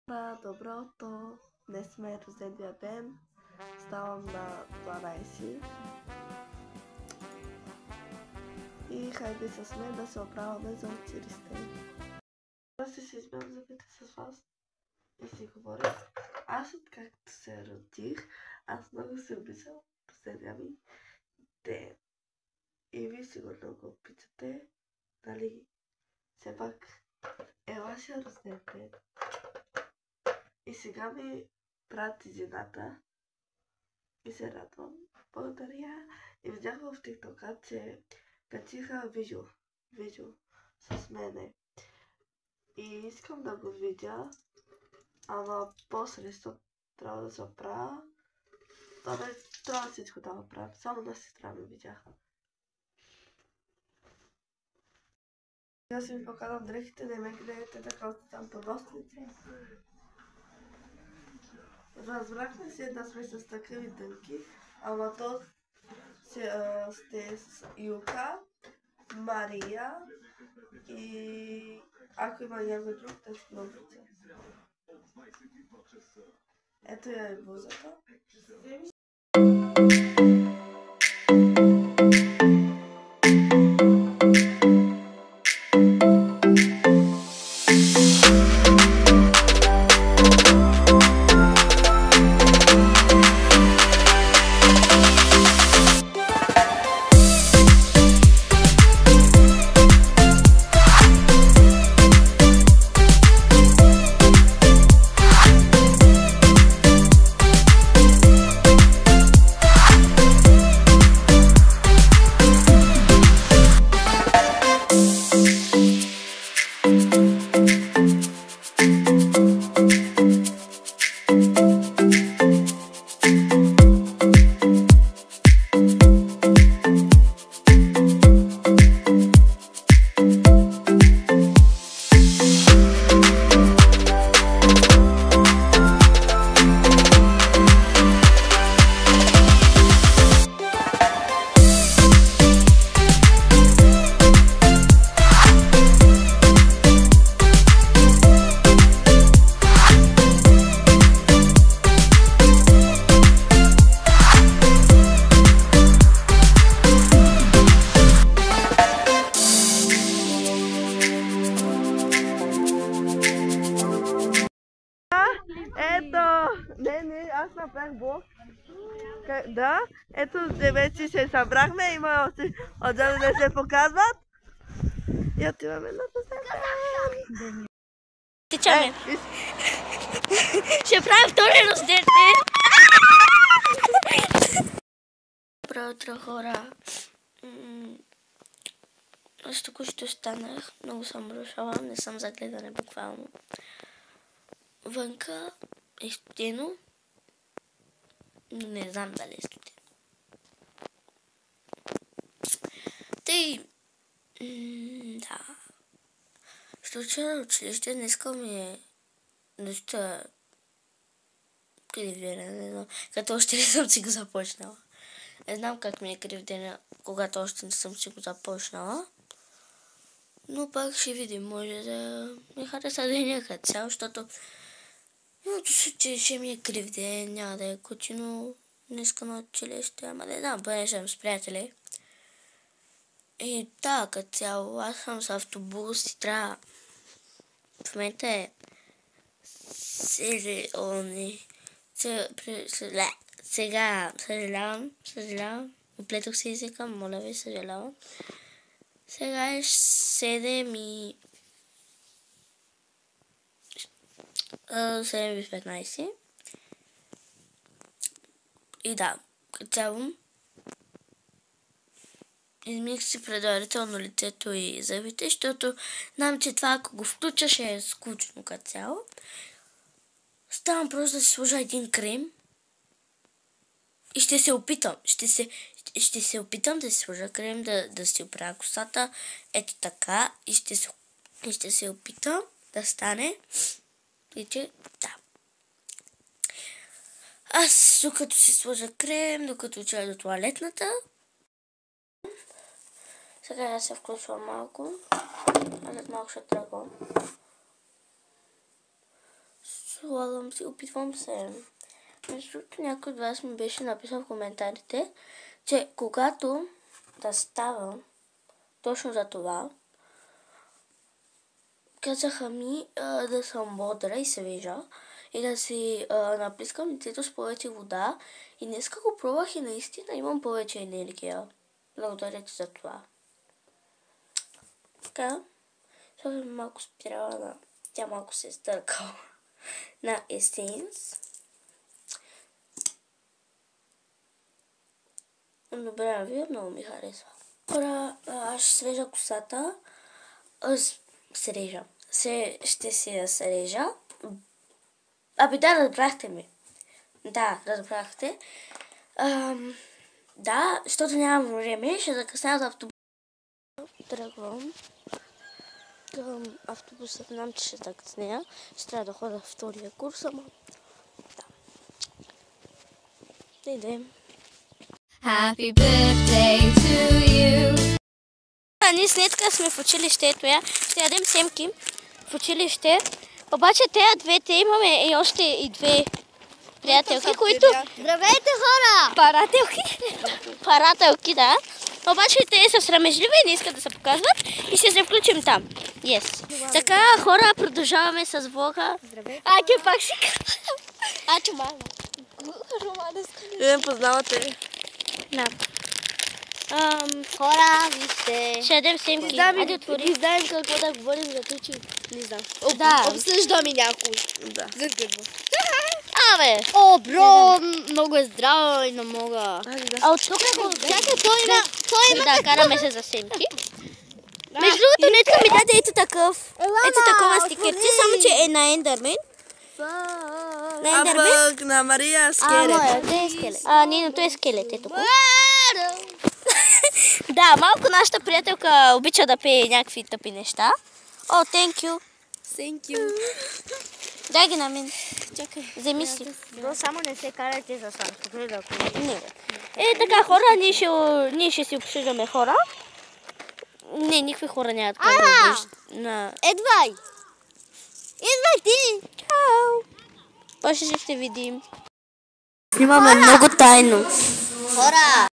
Доброто, днес сме е рождения ден, ставам на 12 и хайде с мен да се оправяме за училище. Аз се измям зъбите с вас и си говоря. Аз откакто се родих, аз много се обичам последния ми ден. И вие сигурно го обичате, нали? Все пак е вашия рожден ден. И сега ми прати жената и се радвам. Благодаря. И видях в тиктока, че качиха видео с мене. И искам да го видя, ама после трябва да се оправя. Трябва всичко да оправя. Само на сестра ми видяха. Сега си ми показвам дрехите, не ме гледате така там по достите. Разбрахме се да сме с такива дънки, ама то сте с Юка, Мария и ако има някой друг, да ще го обича. Ето я е бузата. Ето, не, аз направих блок. Да, ето вече се събрахме, има отделно да се показват. И отиваме на посетен. Тичаме. Ще правим втори рожден ден. Добро утро, хора. Аз току-що станах. Много съм рушала, не съм за гледане буквално. Вънка е студено, но не знам дали е студено. Тъй, да. Ще уча на училище, днеска ми е доста крив ден, не знам. Като още не съм си го започнала. Не знам как ми е крив ден, когато още не съм си го започнала. Но пак ще видим, може да ми хареса деня като цяло, защото но че ще ми е крив ден, няма да е готино днеска на училище, ама не знам, бъде съм с приятели. И да, като цяло, аз съм с автобус и трябва. В момента е сега съжалявам, оплетох се езика, моля ви, съжалявам. Сега е 7 и 7:15. И да, като цяло измих си предварително лицето и зъбите, защото знам, че това ако го включа ще е скучно като цяло. Ставам просто да си сложа един крем и ще се опитам. Ще се опитам да си сложа крем, да си оправя косата. Ето така. И ще се опитам да стане. И че, да. Аз, докато си сложа крем, докато отида до тоалетната, сега я се включвам малко, а след малко ще тръгвам. Слагам си, опитвам се. Между другото, някой от вас ми беше написал в коментарите, че когато да ставам точно за това, казаха ми да съм бодра и свежа и да си наплискам лицето с повече вода. И днеска го пробвах и наистина имам повече енергия. Благодаря ти за това. Така, сега малко спирала на... Тя малко се е стъркала на Essence. Добре, вие много ми харесва. Хора, аз ще срежа косата. Ще си я срежа. Да, разбрахте ме. Да, разбрахте. Да, защото нямам време, ще закъсня за автобус. Тръгвам към автобуса, знам, че ще закъсня. Ще трябва да ходя в втория курс, ама да. Идем. Happy birthday to you. Ние след като сме в училището, ще ядем семки в училище. Обаче тези двете имаме и още и две приятелки, които... Здравейте, хора! Парателки, да. Обаче те са срамежливи и не искат да се показват и ще се включим там. Yes. Така, хора, продължаваме с влога. Здравейте. Те пак си казвам. Чумана. Вие ме познавате. Да. Хора, вижте. Ще ядем семки. Айде отвори. Не знаем какво да говорим за тъчи. Не знам. Да. Обсъждаме някой. Да. За гърба. Абе. О, бро, много е здраво и не мога. А от тук Чакай, той има да, караме се за семки. Между другото, нетка ми даде ето такъв. Ето такова стикерче, само че е на Ендърмен. А пък на Мария скелет. Моя, е скелет. Нейното е скелет, ето го. Да, малко нашата приятелка обича да пее някакви тъпи неща. О, thank you. Thank you. Дай ги на мен. Чакай. Вземи си. Само не се карайте за сам. Не. Така, хора, ние ще си обсъждаме хора. Не, никакви хора нямат към на... Едвай ти! Чао! После ще видим. Снимаме много тайно. Хора!